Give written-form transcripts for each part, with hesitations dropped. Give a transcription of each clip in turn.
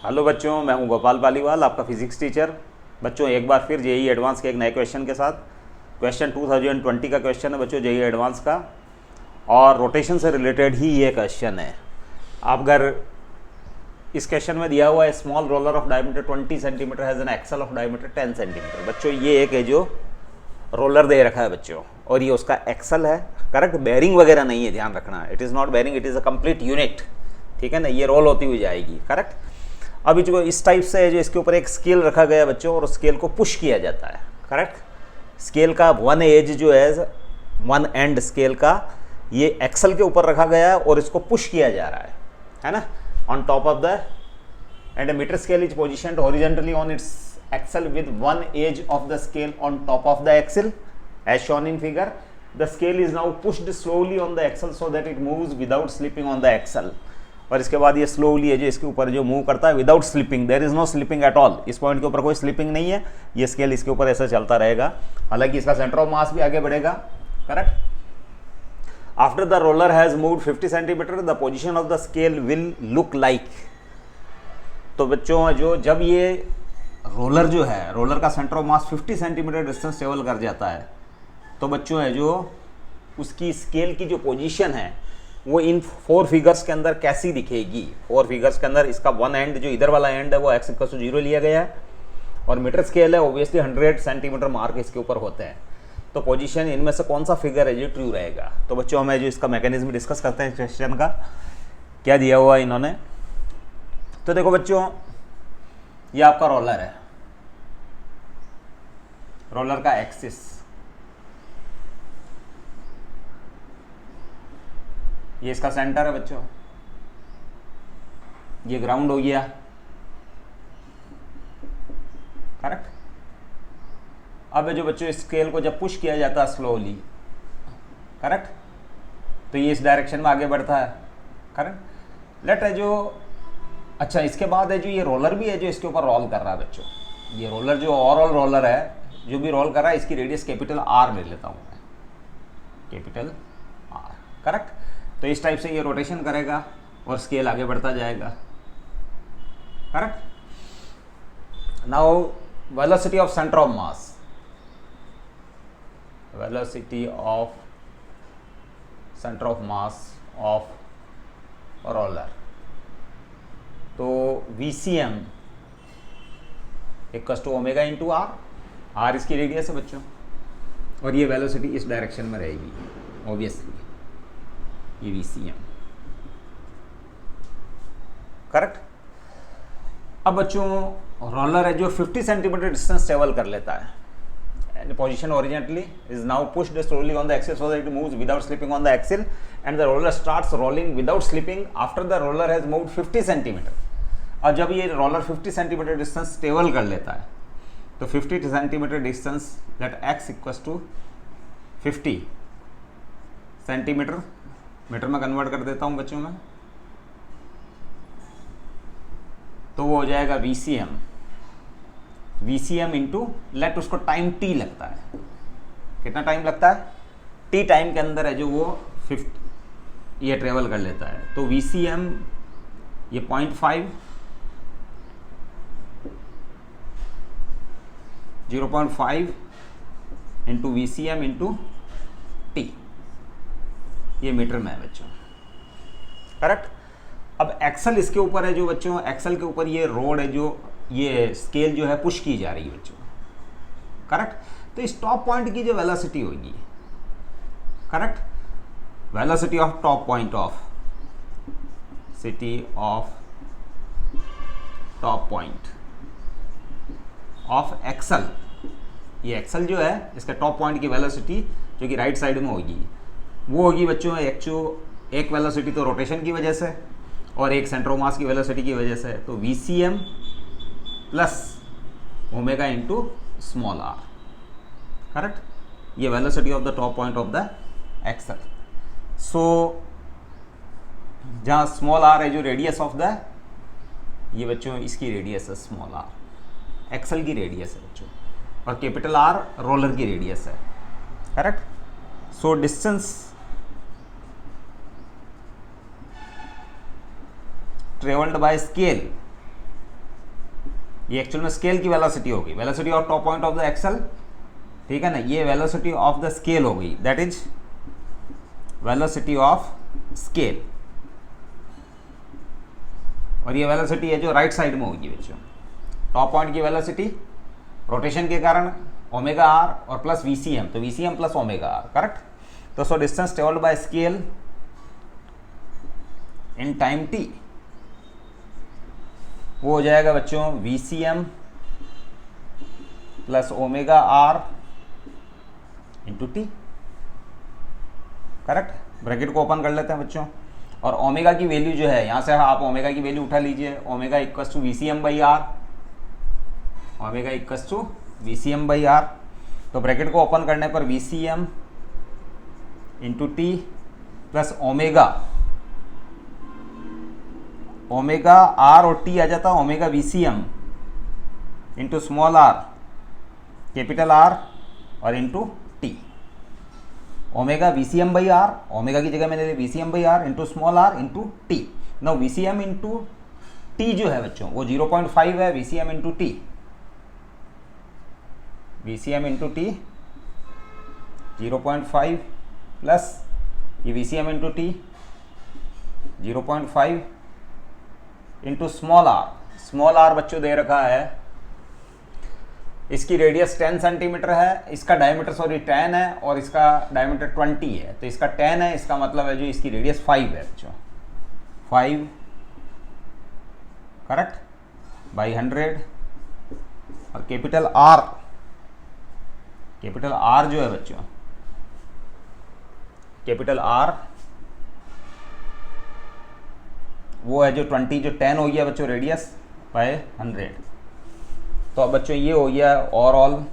Hello बच्चों, मैं हूं गोपाल पालीवाल, आपका फिजिक्स टीचर। बच्चों एक बार फिर जेईई एडवांस के एक नए क्वेश्चन के साथ। क्वेश्चन 2020 का क्वेश्चन है बच्चों, जेईई एडवांस का, और रोटेशन से रिलेटेड ही ये क्वेश्चन है। आप अगर इस क्वेश्चन में दिया हुआ है small roller of diameter 20 centimetre has an axle of diameter 10 centimetre. बच्चों ये एक है जो रोलर दे रखा है बच्चों, और ये उसका एक्सल है। करेक्ट, बेयरिंग वगैरह नहीं है, ध्यान रखना। It is not bearing, it is a complete unit. ठीक है ना, ये रोल होती हुई जाएगी। करेक्ट। अभी जो इस टाइप से है, जो इसके ऊपर एक स्केल रखा गया है बच्चों, और उस स्केल को पुश किया जाता है। करेक्ट। स्केल का वन एज जो है, वन एंड स्केल का, ये एक्सल के ऊपर रखा गया है और इसको पुश किया जा रहा है ना, on top of the, and a meter scale is positioned horizontally on its axle with one edge of the scale on top of the axle as shown in figure. The scale is now pushed slowly on the axle so that it moves without slipping on the axle. और इसके बाद ये slowly है जो इसके ऊपर जो move करता है without slipping. There is no slipping at all. इस पॉइंट के ऊपर कोई स्लिपिंग नहीं है, ये स्केल इसके ऊपर ऐसा चलता रहेगा। हालांकि इसका सेंटर ऑफ मास भी आगे बढ़ेगा। Correct. After the roller has moved 50 centimetre the position of the scale will look like. तो बच्चों जो जब ये रोलर जो है, रोलर का centre of mass 50 centimetre distance travel कर जाता है, तो बच्चों है जो उसकी स्केल की जो पोजीशन है वो इन 4 फिगर्स के अंदर कैसी दिखेगी। 4 फिगर्स के अंदर इसका वन एंड जो इधर वाला एंड है वो x = 0 लिया गया है, और मीटर स्केल है, ऑब्वियसली 100 सेंटीमीटर मार्क इसके ऊपर होते हैं। तो पोजीशन इनमें से कौन सा फिगर है जो ट्रू रहेगा। तो बच्चों हमें जो इसका मैकेनिज्म डिस्कस करते हैं क्वेश्चन का, क्या दिया हुआ है इन्होंने। तो देखो बच्चों, ये आपका रोलर है, रोलर का एक्सिस, ये इसका सेंटर है बच्चों, ये ग्राउंड हो गया। करेक्ट। अब जो बच्चों इस स्केल को जब पुश किया जाता है स्लोली, करेक्ट, तो ये इस डायरेक्शन में आगे बढ़ता है। करेक्ट। लेट है जो, अच्छा इसके बाद है जो ये रोलर भी है जो इसके ऊपर रोल कर रहा है बच्चों। ये रोलर जो ओवरऑल रोलर है जो भी रोल कर रहा है, इसकी रेडियस कैपिटल R ले लेता हूँ मैं, कैपिटल R। करेक्ट। तो इस टाइप से ये रोटेशन करेगा और स्केल आगे बढ़ता जाएगा। Correct. Now velocity of centre of mass, velocity of centre of mass of roller, तो VCM equals to omega into R। R इसकी रेडियस है बच्चों, और ये वेलोसिटी इस डायरेक्शन में रहेगी ऑब्वियसली, ये VCM। करेक्ट। अब बच्चों रोलर है जो 50 सेंटीमीटर डिस्टेंस ट्रेवल कर लेता है, and the position horizontally is now pushed slowly on the axle so that it moves without slipping on the axle, and the roller starts rolling without slipping after the roller has moved 50 centimetre. और जब ये roller 50 centimetre distance travel कर लेता है, तो 50 centimetre distance let x equals to 50 centimetre, metre में convert कर देता हूं बच्चों में, तो वो हो जाएगा VCM। VCM इंटू लेट, उसको टाइम t लगता है। कितना टाइम लगता है? t टाइम के अंदर है जो वो 50 ये ट्रेवल कर लेता है। तो VCM ये 0.5, 0.5 इंटू VCM इंटू t, ये मीटर में है बच्चों। करेक्ट। अब एक्सल इसके ऊपर है जो बच्चों, एक्सल के ऊपर ये रोड है जो, ये स्केल जो है पुश की जा रही है बच्चों। करेक्ट। तो इस टॉप पॉइंट की जो वेलोसिटी होगी, correct, velocity of top point of, city of top point of axle, ये एक्सल जो है इसका टॉप पॉइंट की वेलोसिटी जो कि राइट साइड में होगी, वो होगी बच्चों एक वेलोसिटी तो रोटेशन की वजह से, और एक सेंटर ऑफ मास की वेलोसिटी की वजह से। तो VCM plus omega into small r। Correct. ये velocity of the top point of the axle. So जहाँ स्मॉल r है जो रेडियस ऑफ द, ये बच्चों इसकी रेडियस है स्मॉल r, एक्सल की रेडियस है बच्चों, और कैपिटल R रोलर की रेडियस है। Correct. So distance traveled by scale ये एक्चुअल में स्केल की वेलोसिटी होगी, velocity of top point of the axle, ठीक है ना, ये वेलोसिटी ऑफ द स्केल हो गई, that is velocity of scale. और ये वेलोसिटी है जो राइट साइड में होगी बच्चों, टॉप पॉइंट की वेलोसिटी रोटेशन के कारण ओमेगा आर और प्लस वीसीएम, तो VCM plus omega R, correct. तो so distance travelled by scale in time T वो हो जाएगा बच्चों VCM plus omega R into T, correct. Bracket को ओपन कर लेते हैं बच्चों, और ओमेगा की वैल्यू जो है यहाँ से आप ओमेगा की वैल्यू उठा लीजिए, omega equals to VCM by R, omega equals to VCM by R. तो ब्रैकेट को ओपन करने पर VCM into T plus omega, omega R और टी आ जाता है omega VCM into small r capital R और into T, omega VCM by R, omega की जगह मैंने ले VCM by R into small r into T. No VCM into T जो है बच्चों वो 0.5 है, VCM into T, VCM into T 0.5 plus ये VCM into T 0.5 into small r बच्चों दे रखा है, इसकी रेडियस 10 सेंटीमीटर है, इसका डायमीटर सॉरी 10 है और इसका डायमीटर 20 है, तो इसका 10 है, इसका मतलब है जो इसकी रेडियस 5 है बच्चों, 5 करेक्ट बाई 100। और कैपिटल आर जो है बच्चों, कैपिटल आर वो है जो 20 जो 10 हो गया बच्चों रेडियस बाय 100। तो अब बच्चों ये हो गया ओवरऑल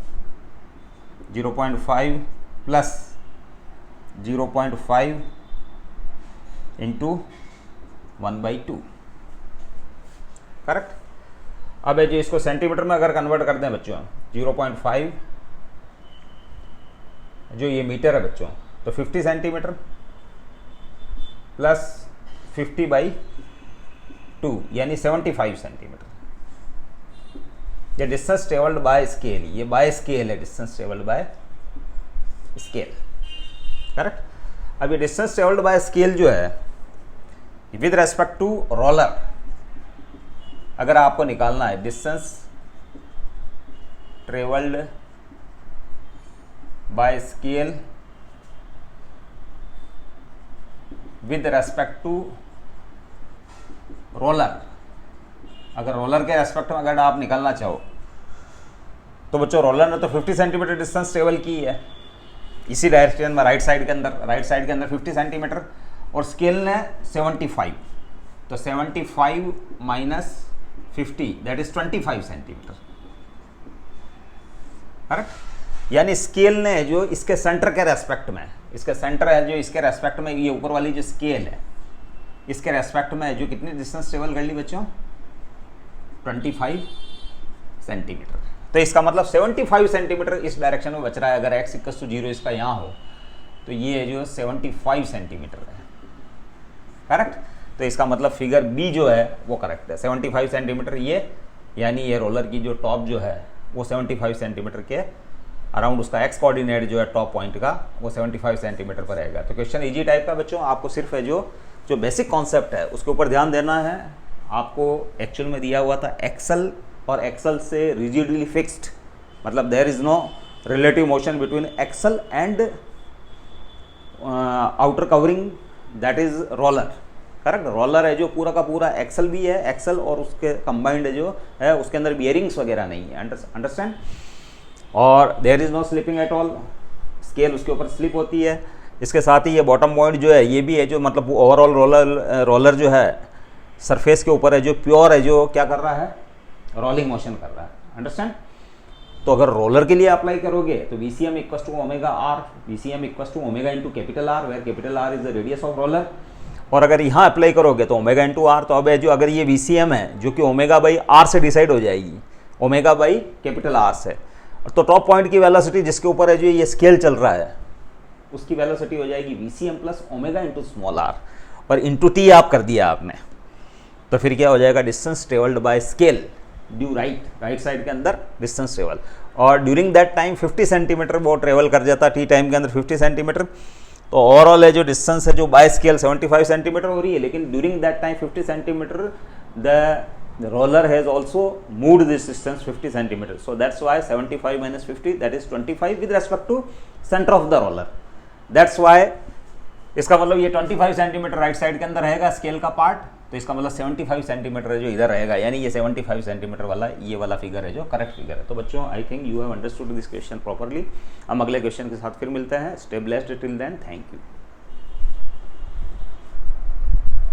0.5 प्लस 0.5 इंटू 1/2, करेक्ट। अब है जो इसको सेंटीमीटर में अगर कन्वर्ट कर दें बच्चों 0.5 जो ये मीटर है बच्चों, तो 50 सेंटीमीटर प्लस 50/2 यानी 75 सेंटीमीटर। ये डिस्टेंस ट्रेवल्ड बाय स्केल, ये बाय स्केल है, distance travelled by scale, correct. अब ये डिस्टेंस ट्रेवल्ड बाय स्केल जो है विद रेस्पेक्ट टू रोलर, अगर आपको निकालना है distance travelled by scale with respect to roller, अगर रोलर के रेस्पेक्ट में अगर आप निकालना चाहो तो बच्चों रोलर ने तो 50 सेंटीमीटर डिस्टेंस ट्रेवल की है इसी डायरेक्शन में, राइट साइड के अंदर 50 सेंटीमीटर, और स्केल ने 75, तो 75 minus 50 that is 25 centimetre, correct. यानी स्केल ने जो इसके सेंटर के रेस्पेक्ट में, इसके सेंटर है जो इसके रेस्पेक्ट में, ये ऊपर वाली जो स्केल है इसके रेस्पेक्ट में जो कितनी डिस्टेंस ट्रेवल कर ली बच्चों 25 सेंटीमीटर। तो इसका मतलब 75 सेंटीमीटर इस डायरेक्शन में बच रहा है, अगर x = 0 इसका यहाँ हो तो ये जो 75 सेंटीमीटर है, करेक्ट। तो इसका मतलब फिगर बी जो है वो करेक्ट है, 75 सेंटीमीटर ये, यानी ये रोलर की जो टॉप जो है वो 75 सेंटीमीटर के अराउंड, उसका एक्स कोऑर्डिनेट जो है टॉप पॉइंट का वो 75 सेंटीमीटर पर रहेगा। तो क्वेश्चन इजी टाइप का बच्चों, आपको सिर्फ है जो बेसिक कॉन्सेप्ट है उसके ऊपर ध्यान देना है। आपको एक्चुअल में दिया हुआ था एक्सल, और एक्सल से रिजिडली फिक्स्ड, मतलब there is no relative motion between axle and outer covering, that is roller, correct. Roller है जो पूरा का पूरा, एक्सल भी है, एक्सल और उसके कंबाइंड जो है उसके अंदर बियरिंग्स वगैरह नहीं है, अंडरस्टैंड। और there is no slipping at all, scale उसके ऊपर स्लिप होती है। इसके साथ ही ये बॉटम पॉइंट जो है ये भी है जो मतलब ओवरऑल रोलर जो है सरफेस के ऊपर है जो प्योर है, जो क्या कर रहा है रोलिंग मोशन कर रहा है, अंडरस्टैंड। तो अगर रोलर के लिए अप्लाई करोगे तो VCM = omega R, VCM = omega into capital R, where capital R is the radius of roller. और अगर यहाँ अप्लाई करोगे तो ओमेगा इंटू आर, तो अब जो अगर ये VCM है जो कि ओमेगा बाई आर से डिसाइड हो जाएगी, ओमेगा बाई कैपिटल आर से, तो टॉप पॉइंट की वेलोसिटी जिसके ऊपर है जो ये स्केल चल रहा है उसकी वेलोसिटी हो जाएगी VCM plus omega into small r, और इंटू टी आप कर दिया आपने, तो फिर क्या हो जाएगा distance travelled by scale due right side के अंदर डिस्टेंस ट्रेवल, और ड्यूरिंग दैट टाइम 50 सेंटीमीटर वो ट्रेवल कर जाता टी टाइम के अंदर 50 सेंटीमीटर। तो ओवरऑल है जो डिस्टेंस है जो बाय स्केल 75 सेंटीमीटर हो रही है, लेकिन during that time 50 centimetre the roller has also moved this distance 50 centimeters. So that's why 75 minus 50, that is 25 with respect to center of the roller. That's why इसका मतलब ये 25 centimetre right side के अंदर रहेगा स्केल का part, तो इसका मतलब 75 सेंटीमीटर है जो इधर रहेगा, यानी ये 75 सेंटीमीटर वाला ये वाला फिगर है जो करेक्ट फिगर है। तो बच्चों I think you have understood this question properly. हम अगले क्वेश्चन के साथ फिर मिलते हैं। Stay blessed till then, thank you.